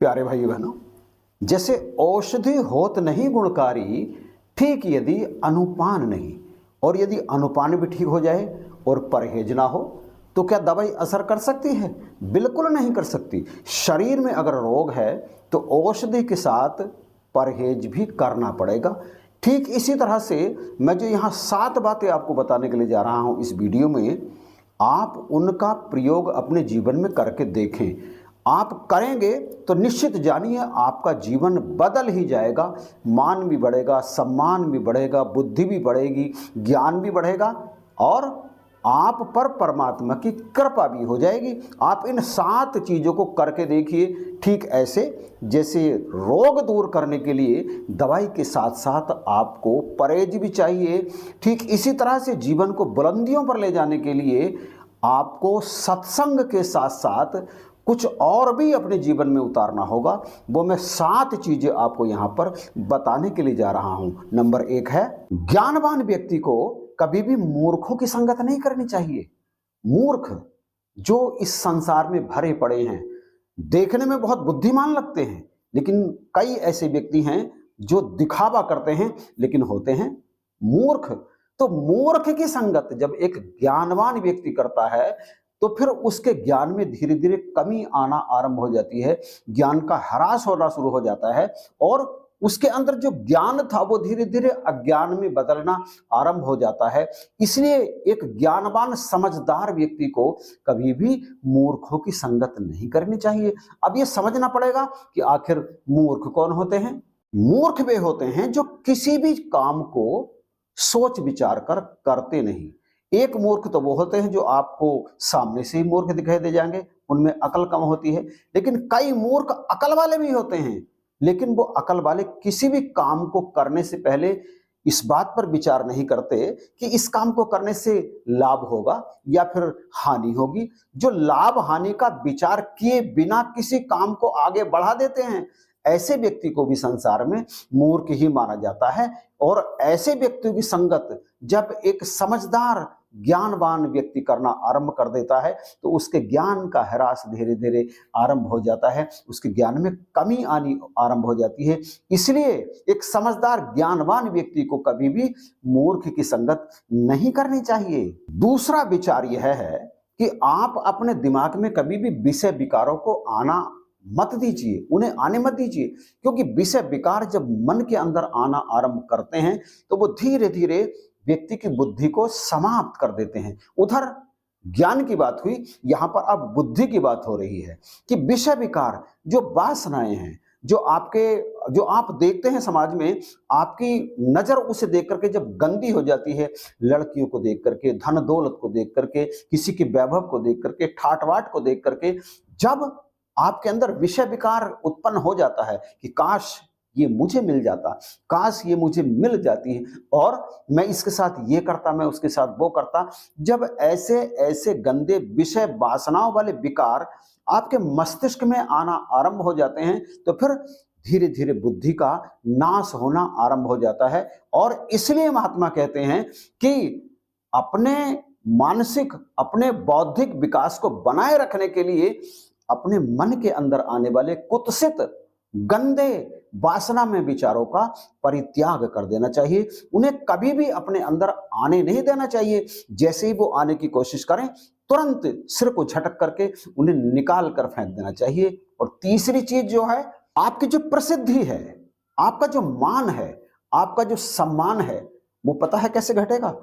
प्यारे भाई बहनों, जैसे औषधि होत नहीं गुणकारी, ठीक यदि अनुपान नहीं, और यदि अनुपान भी ठीक हो जाए और परहेज ना हो तो क्या दवाई असर कर सकती है? बिल्कुल नहीं कर सकती। शरीर में अगर रोग है तो औषधि के साथ परहेज भी करना पड़ेगा। ठीक इसी तरह से मैं जो यहाँ 7 बातें आपको बताने के लिए जा रहा हूँ इस वीडियो में, आप उनका प्रयोग अपने जीवन में करके देखें। आप करेंगे तो निश्चित जानिए आपका जीवन बदल ही जाएगा। मान भी बढ़ेगा, सम्मान भी बढ़ेगा, बुद्धि भी बढ़ेगी, ज्ञान भी बढ़ेगा और आप पर परमात्मा की कृपा भी हो जाएगी। आप इन 7 चीज़ों को करके देखिए। ठीक ऐसे जैसे रोग दूर करने के लिए दवाई के साथ साथ आपको परहेज भी चाहिए, ठीक इसी तरह से जीवन को बुलंदियों पर ले जाने के लिए आपको सत्संग के साथ साथ कुछ और भी अपने जीवन में उतारना होगा। वो मैं 7 चीजें आपको यहां पर बताने के लिए जा रहा हूं। नंबर 1 है, ज्ञानवान व्यक्ति को कभी भी मूर्खों की संगत नहीं करनी चाहिए। मूर्ख जो इस संसार में भरे पड़े हैं, देखने में बहुत बुद्धिमान लगते हैं, लेकिन कई ऐसे व्यक्ति हैं जो दिखावा करते हैं लेकिन होते हैं मूर्ख। तो मूर्ख की संगत जब एक ज्ञानवान व्यक्ति करता है तो फिर उसके ज्ञान में धीरे धीरे कमी आना आरंभ हो जाती है, ज्ञान का ह्रास होना शुरू हो जाता है और उसके अंदर जो ज्ञान था वो धीरे धीरे अज्ञान में बदलना आरंभ हो जाता है। इसलिए एक ज्ञानवान समझदार व्यक्ति को कभी भी मूर्खों की संगत नहीं करनी चाहिए। अब ये समझना पड़ेगा कि आखिर मूर्ख कौन होते हैं। मूर्ख वे होते हैं जो किसी भी काम को सोच विचार कर करते नहीं। एक मूर्ख तो वो होते हैं जो आपको सामने से ही मूर्ख दिखाई दे जाएंगे, उनमें अकल कम होती है। लेकिन कई मूर्ख अकल वाले भी होते हैं, लेकिन वो अकल वाले किसी भी काम को करने से पहले इस बात पर विचार नहीं करते कि इस काम को करने से लाभ होगा या फिर हानि होगी। जो लाभ हानि का विचार किए बिना किसी काम को आगे बढ़ा देते हैं, ऐसे व्यक्ति को भी संसार में मूर्ख ही माना जाता है। और ऐसे व्यक्तियों की संगत जब एक समझदार ज्ञानवान व्यक्ति करना आरंभ कर देता है तो उसके ज्ञान का ह्रास धीरे धीरे आरंभ हो जाता है, उसके ज्ञान में कमी आनी आरंभ हो जाती है। इसलिए एक समझदार ज्ञानवान व्यक्ति को कभी भी मूर्ख की संगत नहीं करनी चाहिए। दूसरा विचार यह है कि आप अपने दिमाग में कभी भी विषय विकारों को आना मत दीजिए, उन्हें आने मत दीजिए, क्योंकि विषय विकार जब मन के अंदर आना आरंभ करते हैं तो वो धीरे धीरे व्यक्ति की बुद्धि को समाप्त कर देते हैं। उधर ज्ञान की बात हुई, यहां पर अब बुद्धि की बात हो रही है कि विषय विकार जो वासनाएं हैं, जो आप देखते हैं समाज में, आपकी नजर उसे देख करके जब गंदी हो जाती है, लड़कियों को देख करके, धन दौलत को देख करके, किसी के वैभव को देख करके, ठाटवाट को देख करके, जब आपके अंदर विषय विकार उत्पन्न हो जाता है कि काश ये मुझे मिल जाता, काश ये मुझे मिल जाती है और मैं इसके साथ ये करता, मैं उसके साथ वो करता। जब ऐसे ऐसे गंदे विषय वासनाओं वाले विकार आपके मस्तिष्क में आना आरंभ हो जाते हैं तो फिर धीरे धीरे बुद्धि का नाश होना आरंभ हो जाता है। और इसलिए महात्मा कहते हैं कि अपने मानसिक, अपने बौद्धिक विकास को बनाए रखने के लिए अपने मन के अंदर आने वाले कुत्सित गंदे वासना में विचारों का परित्याग कर देना चाहिए। उन्हें कभी भी अपने अंदर आने नहीं देना चाहिए। जैसे ही वो आने की कोशिश करें तुरंत सिर को झटक करके उन्हें निकाल कर फेंक देना चाहिए। और तीसरी चीज जो है, आपकी जो प्रसिद्धि है, आपका जो मान है, आपका जो सम्मान है, वो पता है कैसे घटेगा?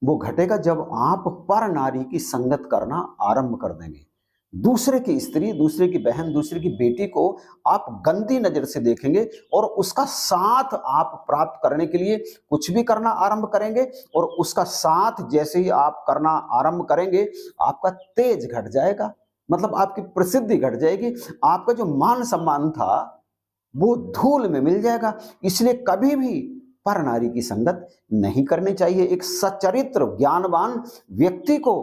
वो घटेगा जब आप पर नारी की संगत करना आरंभ कर देंगे। दूसरे की स्त्री, दूसरे की बहन, दूसरे की बेटी को आप गंदी नजर से देखेंगे और उसका साथ आप प्राप्त करने के लिए कुछ भी करना आरंभ करेंगे। और उसका साथ जैसे ही आप करना आरंभ करेंगे, आपका तेज घट जाएगा, मतलब आपकी प्रसिद्धि घट जाएगी, आपका जो मान सम्मान था वो धूल में मिल जाएगा। इसलिए कभी भी पर नारी की संगत नहीं करनी चाहिए। एक सच्चरित्र ज्ञानवान व्यक्ति को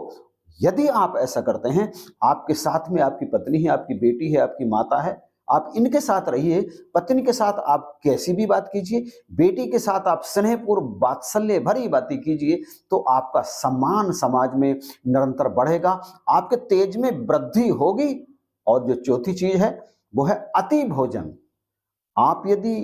यदि आप ऐसा करते हैं, आपके साथ में आपकी पत्नी है, आपकी बेटी है, आपकी माता है, आप इनके साथ रहिए। पत्नी के साथ आप कैसी भी बात कीजिए, बेटी के साथ आप स्नेहपूर्व वात्सल्य भरी बातें कीजिए, तो आपका सम्मान समाज में निरंतर बढ़ेगा, आपके तेज में वृद्धि होगी। और जो चौथी चीज है वो है अति भोजन। आप यदि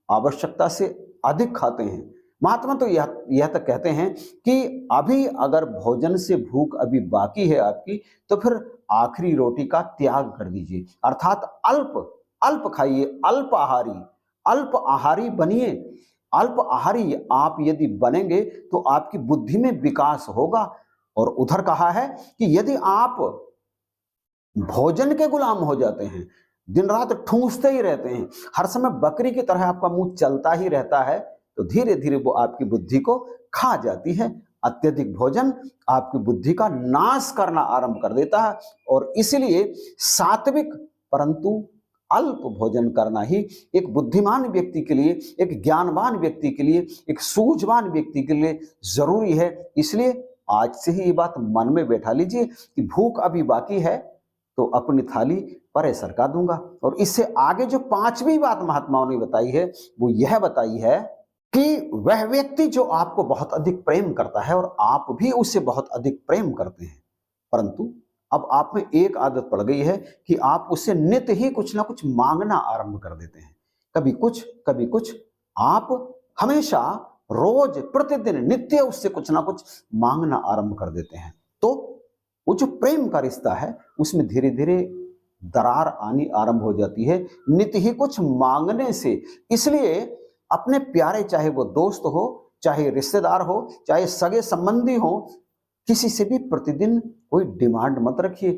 आवश्यकता से अधिक खाते हैं, महात्मा तो यह तक कहते हैं कि अभी अगर भोजन से भूख अभी बाकी है आपकी, तो फिर आखिरी रोटी का त्याग कर दीजिए, अर्थात अल्प अल्प खाइए, अल्प आहारी बनिए। अल्प आहारी आप यदि बनेंगे तो आपकी बुद्धि में विकास होगा। और उधर कहा है कि यदि आप भोजन के गुलाम हो जाते हैं, दिन रात ठूंसते ही रहते हैं, हर समय बकरी की तरह आपका मुंह चलता ही रहता है, तो धीरे धीरे वो आपकी बुद्धि को खा जाती है। अत्यधिक भोजन आपकी बुद्धि का नाश करना आरंभ कर देता है। और इसलिए सात्विक परंतु अल्प भोजन करना ही एक बुद्धिमान व्यक्ति के लिए, एक ज्ञानवान व्यक्ति के लिए, एक सूझवान व्यक्ति के लिए जरूरी है। इसलिए आज से ही ये बात मन में बैठा लीजिए कि भूख अभी बाकी है तो अपनी थाली परे सरका दूंगा। और इससे आगे जो पांचवी बात महात्माओं ने बताई है वो यह बताई है कि वह व्यक्ति जो आपको बहुत अधिक प्रेम करता है और आप भी उससे बहुत अधिक प्रेम करते हैं, परंतु अब आप में एक आदत पड़ गई है कि आप उससे नित्य ही कुछ ना कुछ मांगना आरंभ कर देते हैं, कभी कुछ। आप हमेशा रोज प्रतिदिन नित्य उससे कुछ ना कुछ मांगना आरंभ कर देते हैं। तो वो जो प्रेम का रिश्ता है उसमें धीरे धीरे दरार आनी आरंभ हो जाती है, नित्य ही कुछ मांगने से। इसलिए अपने प्यारे, चाहे वो दोस्त हो, चाहे रिश्तेदार हो, चाहे सगे संबंधी हो, किसी से भी प्रतिदिन कोई डिमांड मत रखिए,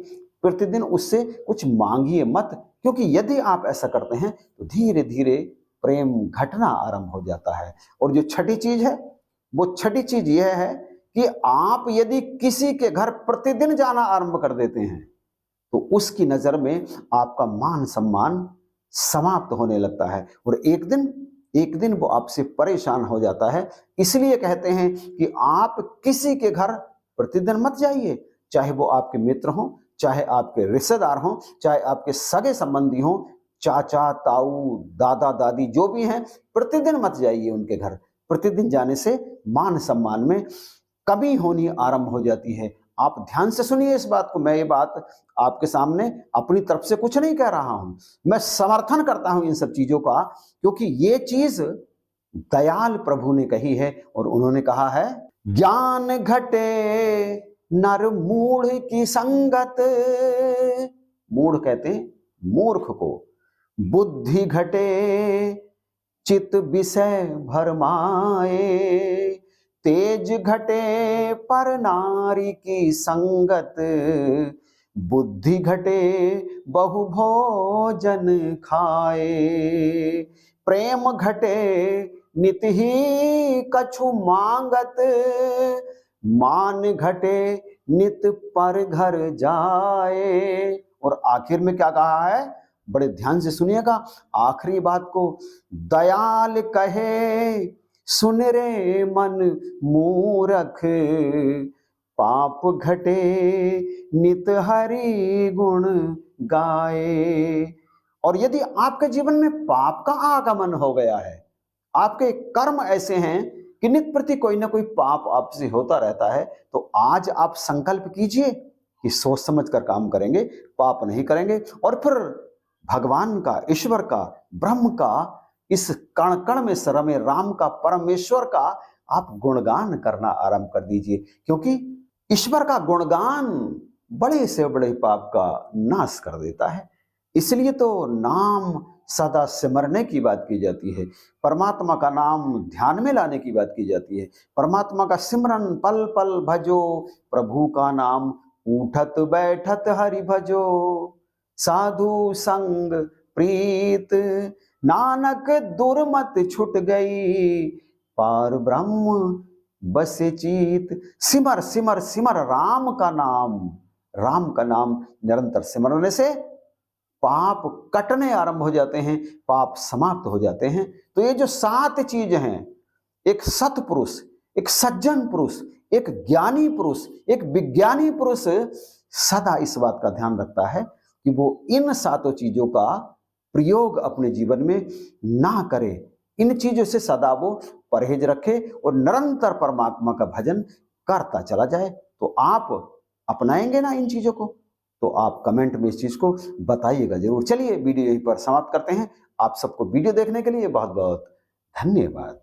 प्रतिदिन उससे कुछ मांगिए मत, क्योंकि यदि आप ऐसा करते हैं तो धीरे धीरे प्रेम घटना आरंभ हो जाता है। और जो छठी चीज है, वो छठी चीज यह है कि आप यदि किसी के घर प्रतिदिन जाना आरंभ कर देते हैं तो उसकी नजर में आपका मान सम्मान समाप्त होने लगता है और एक दिन वो आपसे परेशान हो जाता है। इसलिए कहते हैं कि आप किसी के घर प्रतिदिन मत जाइए, चाहे वो आपके मित्र हों, चाहे आपके रिश्तेदार हों, चाहे आपके सगे संबंधी हों, चाचा ताऊ दादा दादी जो भी हैं, प्रतिदिन मत जाइए उनके घर। प्रतिदिन जाने से मान सम्मान में कमी होनी आरंभ हो जाती है। आप ध्यान से सुनिए इस बात को। मैं ये बात आपके सामने अपनी तरफ से कुछ नहीं कह रहा हूं, मैं समर्थन करता हूं इन सब चीजों का, क्योंकि ये चीज दयाल प्रभु ने कही है। और उन्होंने कहा है, ज्ञान घटे नर मूढ़ की संगत, मूढ़ कहते मूर्ख को, बुद्धि घटे चित विषय भरमाए, तेज घटे पर नारी की संगत, बुद्धि घटे बहु भोजन खाए, प्रेम घटे नित ही कछु मांगत, मान घटे नित पर घर जाए। और आखिर में क्या कहा है, बड़े ध्यान से सुनिएगा आखिरी बात को, दयाल कहे सुन रे मन मूरख, पाप घटे नित हरि गुण गाए। और यदि आपके जीवन में पाप का आगमन हो गया है, आपके कर्म ऐसे हैं कि नित प्रति कोई ना कोई पाप आपसे होता रहता है, तो आज आप संकल्प कीजिए कि सोच समझ कर काम करेंगे, पाप नहीं करेंगे। और फिर भगवान का, ईश्वर का, ब्रह्म का, इस कण कण में रमे राम का, परमेश्वर का आप गुणगान करना आरंभ कर दीजिए, क्योंकि ईश्वर का गुणगान बड़े से बड़े पाप का नाश कर देता है। इसलिए तो नाम सदा सिमरने की बात की जाती है, परमात्मा का नाम ध्यान में लाने की बात की जाती है, परमात्मा का सिमरन पल पल भजो, प्रभु का नाम उठत बैठत हरि भजो, साधु संग प्रीत नानक दुर्मत छुट गई, पार ब्रह्म बस चीत। सिमर सिमर सिमर राम का नाम निरंतर सिमरने से पाप कटने आरंभ हो जाते हैं, पाप समाप्त हो जाते हैं। तो ये जो 7 चीज हैं, एक सत्पुरुष, एक सज्जन पुरुष, एक ज्ञानी पुरुष, एक विज्ञानी पुरुष सदा इस बात का ध्यान रखता है कि वो इन 7 चीजों का प्रयोग अपने जीवन में ना करे, इन चीजों से सदा वो परहेज रखे और निरंतर परमात्मा का भजन करता चला जाए। तो आप अपनाएंगे ना इन चीजों को? तो आप कमेंट में इस चीज़ को बताइएगा जरूर। चलिए वीडियो यहीं पर समाप्त करते हैं। आप सबको वीडियो देखने के लिए बहुत बहुत धन्यवाद।